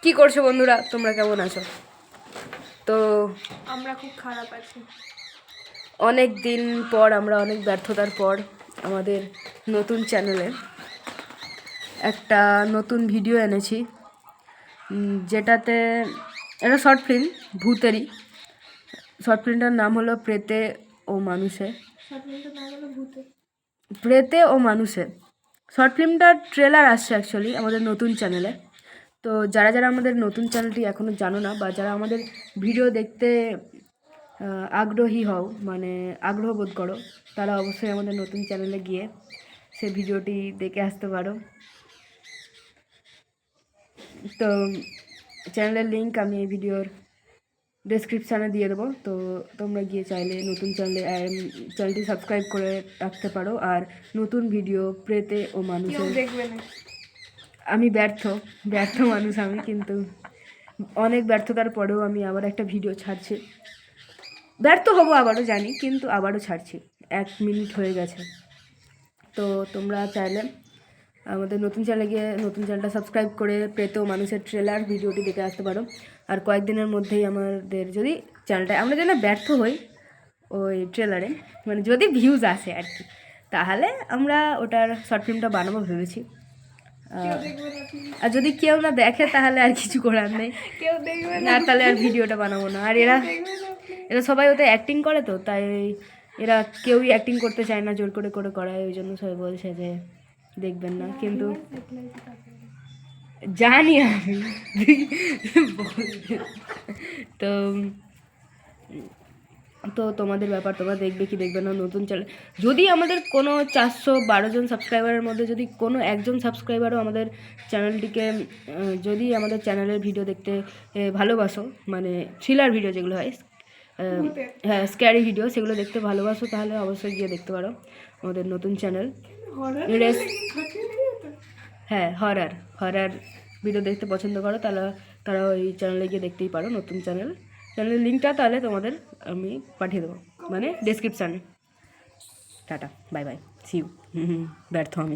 কি করছো বন্ধুরা, তোমরা কেমন আছো? তো আমরা খুব খারাপ আছি। অনেক দিন পর, আমরা অনেক ব্যর্থতার পর আমাদের নতুন চ্যানেলে একটা নতুন ভিডিও এনেছি, যেটাতে এটা শর্ট ফিল্ম, ভূতেরই। শর্ট ফিল্মটার নাম হলো প্রেতে ও মানুষে। প্রেতে ও মানুষে শর্ট ফিল্মটার ট্রেলার আসছে অ্যাকচুয়ালি আমাদের নতুন চ্যানেলে। তো যারা যারা আমাদের নতুন চ্যানেলটি এখনও জানো না, বা যারা আমাদের ভিডিও দেখতে আগ্রহী হও, মানে আগ্রহ বোধ করো, তারা অবশ্যই আমাদের নতুন চ্যানেলে গিয়ে সে ভিডিওটি দেখে আসতে পারো। তো চ্যানেলের লিঙ্ক আমি এই ভিডিওর ডেসক্রিপশানে দিয়ে দেবো। তো তোমরা গিয়ে চাইলে নতুন চ্যানেলটি সাবস্ক্রাইব করে রাখতে পারো। আর নতুন ভিডিও প্রেতে ও মানুষের দেখবে না। আমি ব্যর্থ মানুষ আমি, কিন্তু অনেক ব্যর্থতার পরেও আমি আবার একটা ভিডিও ছাড়ছি। ব্যর্থ হবো আবারও জানি, কিন্তু আবারও ছাড়ছি। 1 মিনিট হয়ে গেছে। তো তোমরা চাইলে আমাদের নতুন চ্যানেলে গিয়ে নতুন চ্যানেলটা সাবস্ক্রাইব করে প্রেতে ও মানুষের ট্রেলার ভিডিওটি দেখে আসতে পারো। আর কয়েকদিনের মধ্যেই আমাদের যদি চ্যানেলটা আমরা যেন ব্যর্থ হই ওই ট্রেলারে, মানে যদি ভিউজ আসে আর কি, তাহলে আমরা ওটার শর্ট ফিল্মটা বানাবো ভেবেছি। আর যদি কেউ না দেখে তাহলে আর কিছু করার নেই, কেউ দেখবে না তাহলে আর ভিডিওটা বানাবো না। আর এরা সবাই ওতে অ্যাক্টিং করে, তো তাই এরা কেউই অ্যাক্টিং করতে চায় না, জোর করে করে করায়, ওই জন্য সবাই বলছে যে দেখবেন না। কিন্তু জানি আমি তো তো তোমাদের ব্যাপার, তোমরা দেখবে কি দেখবে না নতুন চ্যানেল। যদি আমাদের কোনো 412 জন সাবস্ক্রাইবারের মধ্যে যদি কোনো একজন সাবস্ক্রাইবারও আমাদের চ্যানেলটিকে, যদি আমাদের চ্যানেলের ভিডিও দেখতে ভালোবাসো, মানে থ্রিলার ভিডিও যেগুলো হয়, হ্যাঁ স্ক্যারি ভিডিও, সেগুলো দেখতে ভালোবাসো, তাহলে অবশ্যই গিয়ে দেখতে পারো আমাদের নতুন চ্যানেল। হ্যাঁ, হরার ভিডিও দেখতে পছন্দ করো, তাহলে তারা ওই চ্যানেলে গিয়ে দেখতেই পারো। নতুন চ্যানেলের লিঙ্কটা তাহলে তোমাদের আমি পাঠিয়ে দেবো, মানে ডেসক্রিপশানে। টাটা, বাই বাই, সি ইউ। ব্যর্থ আমি।